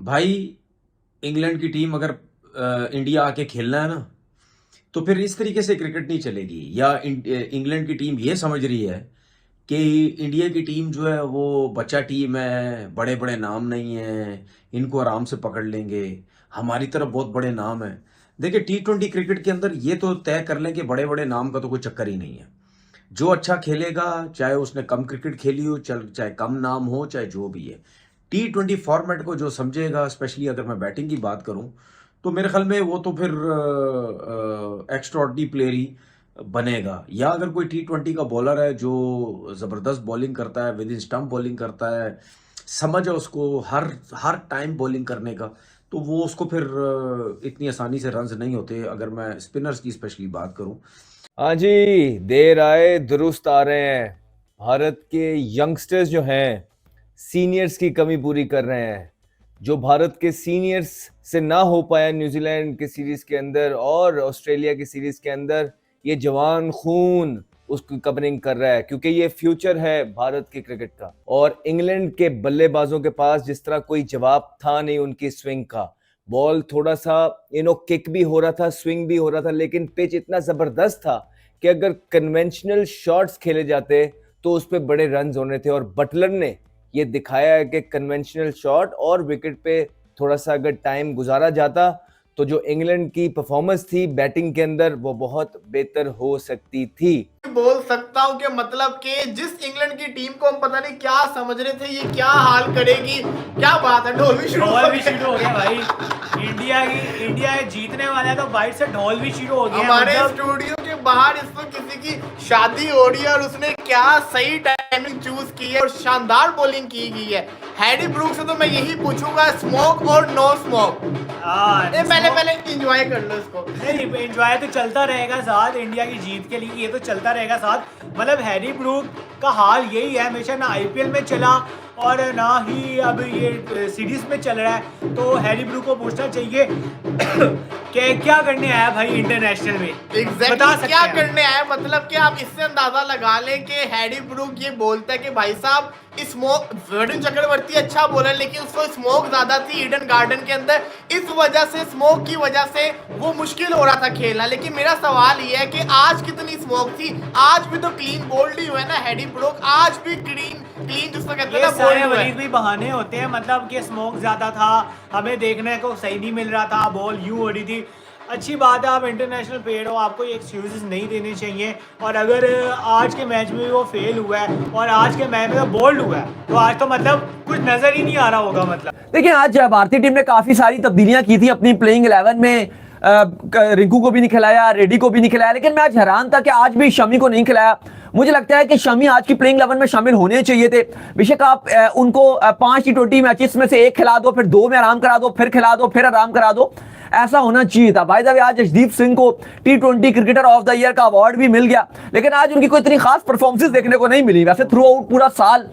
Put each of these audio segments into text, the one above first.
भाई, इंग्लैंड की टीम अगर इंडिया आके खेलना है ना, तो फिर इस तरीके से क्रिकेट नहीं चलेगी। या इंग्लैंड की टीम ये समझ रही है कि इंडिया की टीम जो है वो बच्चा टीम है, बड़े बड़े नाम नहीं है, इनको आराम से पकड़ लेंगे। हमारी तरफ बहुत बड़े नाम है। देखिए, T20 क्रिकेट के अंदर ये तो तय कर लें कि बड़े बड़े नाम का तो कोई चक्कर ही नहीं है। जो अच्छा खेलेगा, चाहे उसने कम क्रिकेट खेली हो, चाहे कम नाम हो, चाहे जो भी है, T20 फॉर्मेट को जो समझेगा, स्पेशली अगर मैं बैटिंग की बात करूं, तो मेरे ख्याल में वो तो फिर एक्स्ट्राऑर्डिनरी प्लेयर ही बनेगा। या अगर कोई T20 का बॉलर है जो ज़बरदस्त बॉलिंग करता है, विद इन स्टंप बॉलिंग करता है, समझ है उसको हर हर टाइम बॉलिंग करने का, तो वो उसको फिर इतनी आसानी से रन्स नहीं होते। अगर मैं स्पिनर्स की स्पेशली बात करूं। हाँ जी, देर आए दुरुस्त आ रहे हैं। भारत के यंगस्टर्स जो हैं सीनियर्स की कमी पूरी कर रहे हैं। जो भारत के सीनियर्स से ना हो पाया न्यूजीलैंड के सीरीज के अंदर और ऑस्ट्रेलिया की सीरीज के अंदर, ये जवान खून उसकी कवरिंग कर रहा है, क्योंकि ये फ्यूचर है भारत के क्रिकेट का। और इंग्लैंड के बल्लेबाजों के पास जिस तरह कोई जवाब था नहीं उनकी स्विंग का। बॉल थोड़ा सा किक भी हो रहा था, स्विंग भी हो रहा था, लेकिन पिच इतना जबरदस्त था कि अगर कन्वेंशनल शॉट्स खेले जाते तो उस पर बड़े रन होने थे। और बटलर ने ये दिखाया है कि कन्वेंशनल शॉट और विकेट पे थोड़ा सा अगर टाइम गुजारा जाता तो जो इंग्लैंड की परफॉर्मेंस थी बैटिंग के अंदर वो बहुत बेहतर हो सकती थी। बोल सकता हूँ कि मतलब कि जिस इंग्लैंड की टीम को हम पता नहीं क्या समझ रहे थे, ये क्या हाल करेगी। क्या बात है, ढोल भी शुरू हो गया भाई। इंडिया जीतने वाला है तो बाइट से ढोल भी शुरू हो गया। हमारे स्टूडियो के बाहर इस वक्त किसी की शादी हो रही है और उसने क्या सही टाइमिंग चूज की है और शानदार बॉलिंग की गई है। हैरी ब्रूक से तो मैं यही पूछूंगा, स्मोक और नो स्मोक? पहले एंजॉय कर लो इसको। नहीं, एंजॉय तो चलता रहेगा साथ इंडिया की जीत के लिए, ये तो चलता रहेगा साथ। मतलब हैरी ब्रूक का हाल यही है, हमेशा ना आईपीएल में चला और ना ही अब ये सीरीज में चल रहा है। तो हैरी ब्रूक को पूछना चाहिए कि क्या करने आया भाई इंटरनेशनल में। एग्जैक्टली क्या करने आया, मतलब कि आप इससे अंदाजा लगा लें कि हैरी ब्रूक ये बोलता है कि भाई साहब स्मोक, वरुण चक्रवर्ती अच्छा बोला लेकिन उसको स्मोक ज्यादा थी ईडन गार्डन के अंदर, इस वजह से स्मोक की वजह से वो मुश्किल हो रहा था खेलना। लेकिन मेरा सवाल ये है कि आज कितनी स्मोक थी? आज भी तो क्लीन बोल्ड ही हुआ है ना हैरी ब्रूक, आज भी क्लीन जिसको कहते हैं ना बोल्ड हुआ है। भी बहाने होते हैं, मतलब कि स्मोक ज्यादा था, हमें देखने को सही नहीं मिल रहा था, बॉल यूं हो रही थी। अच्छी बात है, आप इंटरनेशनल प्लेयर हो, आपको ये एक्सक्यूजेस नहीं देने चाहिए। और अगर आज के मैच में वो फेल हुआ है और आज के मैच में तो बोल्ड हुआ है, तो आज तो मतलब कुछ नजर ही नहीं आ रहा होगा। मतलब देखिए, आज भारतीय टीम ने काफी सारी तब्दीलियां की थी अपनी प्लेइंग 11 में। रिंकू को भी नहीं खिलाया, रेड्डी को भी नहीं खिलाया, लेकिन मैं आज हैरान था कि आज भी शमी को नहीं खिलाया। मुझे लगता है कि शमी आज की प्लेइंग 11 में शामिल होने चाहिए थे। बेशक आप उनको 5 T20 मैचेस में से 1 खिला दो, फिर 2 में आराम करा दो, फिर खिला दो, फिर आराम करा दो, ऐसा होना चाहिए था। भाई साहब, आज जसदीप सिंह को T20 cricketer of the year का अवार्ड भी मिल गया, लेकिन आज उनकी कोई इतनी खास परफॉर्मेंस देखने को नहीं मिली। वैसे थ्रू आउट पूरा साल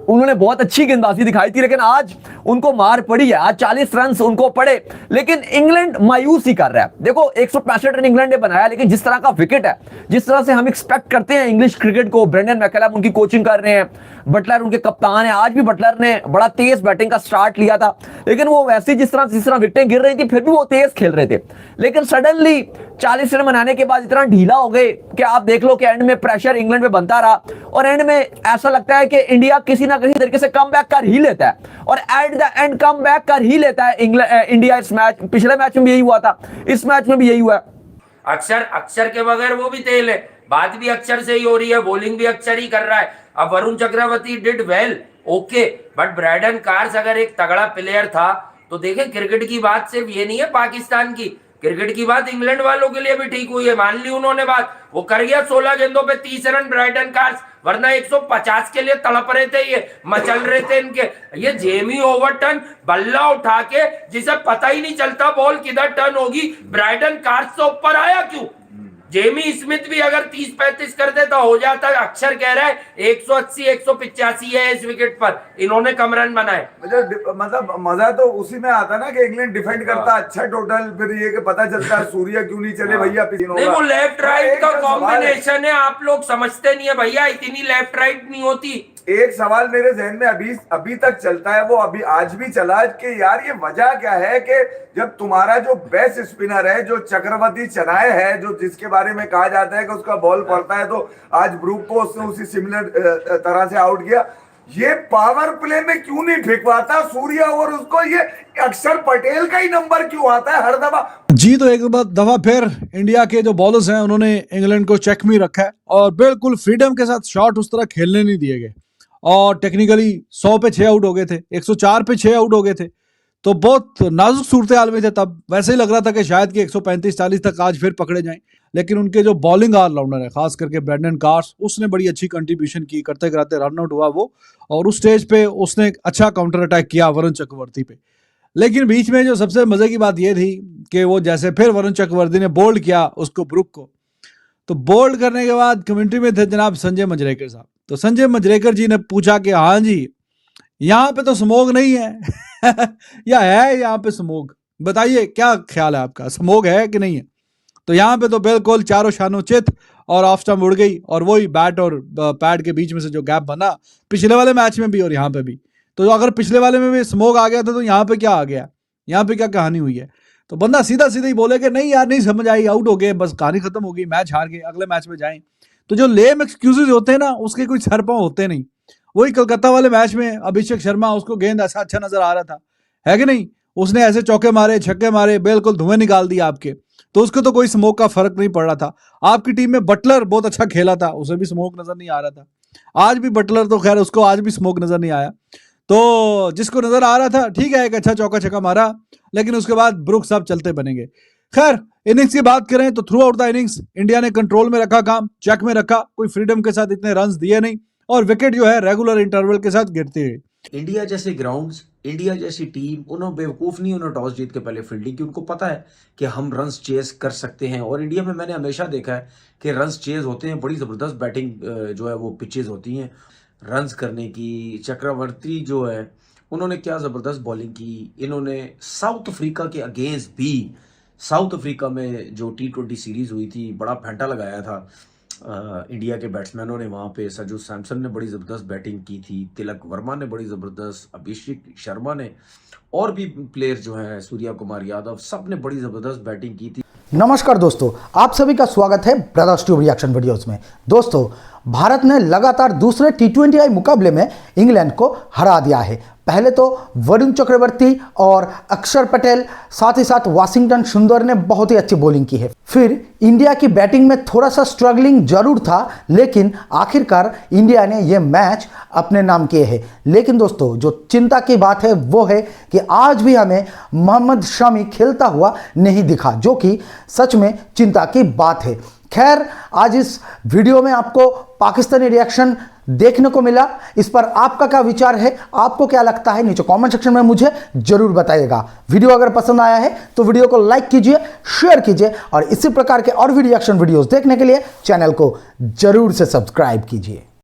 उन्होंने बहुत अच्छी गेंदबाजी दिखाई थी, लेकिन आज उनको मार पड़ी है। आज 40 रन उनको पड़े, लेकिन इंग्लैंड मायूस ही कर रहा है। देखो, 165 रन इंग्लैंड ने बनाया, लेकिन जिस तरह का विकेट है, जिस तरह से हम एक्सपेक्ट करते हैं इंग्लिश क्रिकेट को, ब्रेंडन मैकलम उनकी कोचिंग कर रहे हैं, बटलर उनके कप्तान है। आज भी बटलर ने बड़ा तेज बैटिंग का स्टार्ट लिया था, लेकिन वो वैसे जिस तरह विकेटें गिर रही थी फिर भी वो तेज खेल रहे थे। लेकिन सडनली 40 रन बनाने के बाद इतना ढीला हो गए कि आप देख लो कि एंड में प्रेशर इंग्लैंड पे बनता रहा, और एंड में ऐसा लगता है कि इंडिया किसी ना किसी तरीके से कम बैक कर ही लेता है, और at the and come back कर ही लेता है इंडिया। इस मैच, पिछले मैच में भी यही हुआ था, इस मैच में भी यही हुआ है। अक्षर के बगैर वो भी तेल है, बात भी अक्षर से ही हो रही है, बॉलिंग भी अक्षर ही कर रहा है। अब Varun Chakravarthy did well, okay, but Brydon Carse अगर एक तगड़ा प्लेयर था तो देखें, क्रिकेट की बात सिर्फ ये नहीं है पाकिस्तान की, क्रिकेट की बात इंग्लैंड वालों के लिए भी ठीक हुई है। मान ली उन्होंने बात, वो कर गया 16 गेंदों पे 30 रन ब्राइटन कार्स, वरना 150 के लिए तड़प रहे थे, ये मचल रहे थे इनके। ये जेमी ओवरटन बल्ला उठा के, जिसे पता ही नहीं चलता बॉल किधर टर्न होगी, ब्राइटन कार्स से ऊपर आया क्यों? जेमी स्मिथ भी अगर 30-35 कर देता हो जाता। अक्षर कह रहा है 180-185 है इस विकेट पर, इन्होंने कम रन बनाए। मतलब मजा तो उसी में आता ना कि इंग्लैंड डिफेंड करता अच्छा टोटल, फिर ये कि पता चलता है सूर्य क्यों नहीं चले भैया। नहीं, वो लेफ्ट राइट का कॉम्बिनेशन है, आप लोग समझते नहीं है भैया, इतनी लेफ्ट राइट नहीं होती। एक सवाल मेरे जहन में अभी तक चलता है, वो अभी आज भी चला कि यार ये वजह क्या है कि जब तुम्हारा जो बेस्ट स्पिनर है, जो चक्रवर्ती चनाय है, जो जिसके बारे में कहा जाता है कि उसका बॉल पड़ता है तो आज ब्रूक को उसने उसी सिमिलर तरह से आउट किया, ये पावर प्ले में क्यों नहीं फेंकवाता सूर्या, और उसको ये अक्षर पटेल का ही नंबर क्यों आता है हर दफा? जी, तो एक दफा फिर इंडिया के जो बॉलर्स हैं उन्होंने इंग्लैंड को चेक में रखा है और बिल्कुल फ्रीडम के साथ शॉट उस तरह खेलने नहीं दिए गए और टेक्निकली 100 पे 6 आउट हो गए थे, 104 पे 6 आउट हो गए थे। तो बहुत नाजुक सूरत हाल में थे तब। वैसे ही लग रहा था कि शायद कि 135-40 तक आज फिर पकड़े जाएं, लेकिन उनके जो बॉलिंग ऑलराउंडर है, खास करके ब्रैंडन कार्स, उसने बड़ी अच्छी कंट्रीब्यूशन की, करते कराते रन आउट हुआ वो, और उस स्टेज पे उसने एक अच्छा काउंटर अटैक किया वरुण चक्रवर्ती पे। लेकिन बीच में जो सबसे मजे की बात यह थी कि वो जैसे फिर वरुण चक्रवर्ती ने बोल्ड किया उसको, ब्रुक को, तो बोल्ड करने के बाद कमेंट्री में थे जनाब संजय मंजरेकर साहब। तो संजय मंजरेकर जी ने पूछा कि हाँ जी, यहाँ पे तो स्मोक नहीं है या है यहाँ पे स्मोक, बताइए क्या ख्याल है आपका, स्मोक है कि नहीं है? तो यहाँ पे तो बिल्कुल चारों शानो चित और ऑफ स्टंप उड़ गई, और वही बैट और पैड के बीच में से जो गैप बना पिछले वाले मैच में भी और यहाँ पे भी। तो अगर पिछले वाले में भी स्मोक आ गया था तो यहाँ पे क्या आ गया, यहाँ पे क्या कहानी हुई है? तो बंदा सीधा सीधा ही बोले कि नहीं यार, नहीं समझ आई, आउट हो गए, बस कहानी खत्म हो गई, मैच हार गए, अगले मैच में जाएं। तो जो लेम एक्सक्यूजेज होते हैं ना, उसके कोई सर पांव होते नहीं। वही कलकत्ता वाले मैच में अभिषेक शर्मा, उसको गेंद ऐसा अच्छा नजर आ रहा था, है कि नहीं? उसने ऐसे चौके मारे, छक्के मारे, बिल्कुल धुएं निकाल दिया आपके, तो उसको तो कोई स्मोक का फर्क नहीं पड़ रहा था। आपकी टीम में बटलर बहुत अच्छा खेला था, उसे भी स्मोक नजर नहीं आ रहा था। आज भी बटलर, तो खैर उसको आज भी स्मोक नजर नहीं आया। तो जिसको नजर आ रहा था, ठीक है, एक अच्छा चौका छक्का मारा, लेकिन उसके बाद ब्रुक साहब चलते बनेंगे। खैर, इनिंग्स की बात करें तो through out the innings India ने कंट्रोल में रखा काम, चेक में रखा, कोई फ्रीडम के साथ इतने रन्स दिए नहीं, और विकेट जो है रेगुलर इंटरवल के साथ गिरते हुए। इंडिया जैसे ग्राउंड्स, इंडिया जैसी टीम, उन्होंने बेवकूफ़ नहीं, उन्होंने टॉस जीत के पहले फील्डिंग की। उनको पता है कि हम रन्स चेस कर सकते हैं, और इंडिया में मैंने हमेशा देखा है कि रन्स चेस होते हैं, बड़ी ज़बरदस्त बैटिंग जो है वो पिचेज होती हैं रन्स करने की। चक्रवर्ती जो है उन्होंने क्या ज़बरदस्त बॉलिंग की। इन्होंने साउथ अफ्रीका के अगेंस्ट भी, साउथ अफ्रीका में जो T20 सीरीज़ हुई थी, बड़ा फेंटा लगाया था इंडिया के बैट्समैनों ने वहाँ पे। संजू सैमसन ने बड़ी ज़बरदस्त बैटिंग की थी, तिलक वर्मा ने बड़ी ज़बरदस्त, अभिषेक शर्मा ने, और भी प्लेयर जो हैं, सूर्या कुमार यादव, सब ने बड़ी ज़बरदस्त बैटिंग की थी। नमस्कार दोस्तों, आप सभी का स्वागत है ब्रदर्स ट्यूब रिएक्शन वीडियोस में। दोस्तों, भारत ने लगातार दूसरे T20I मुकाबले में इंग्लैंड को हरा दिया है। पहले तो वरुण चक्रवर्ती और अक्षर पटेल, साथ ही साथ वाशिंगटन सुंदर ने बहुत ही अच्छी बॉलिंग की है। फिर इंडिया की बैटिंग में थोड़ा सा स्ट्रगलिंग जरूर था, लेकिन आखिरकार इंडिया ने यह मैच अपने नाम किए हैं। लेकिन दोस्तों, जो चिंता की बात है वो है कि आज भी हमें मोहम्मद शमी खेलता हुआ नहीं दिखा, जो कि सच में चिंता की बात है। खैर, आज इस वीडियो में आपको पाकिस्तानी रिएक्शन देखने को मिला। इस पर आपका क्या विचार है, आपको क्या लगता है, नीचे कमेंट सेक्शन में मुझे जरूर बताइएगा। वीडियो अगर पसंद आया है तो वीडियो को लाइक कीजिए, शेयर कीजिए, और इसी प्रकार के और भी रिएक्शन वीडियोस देखने के लिए चैनल को जरूर से सब्सक्राइब कीजिए।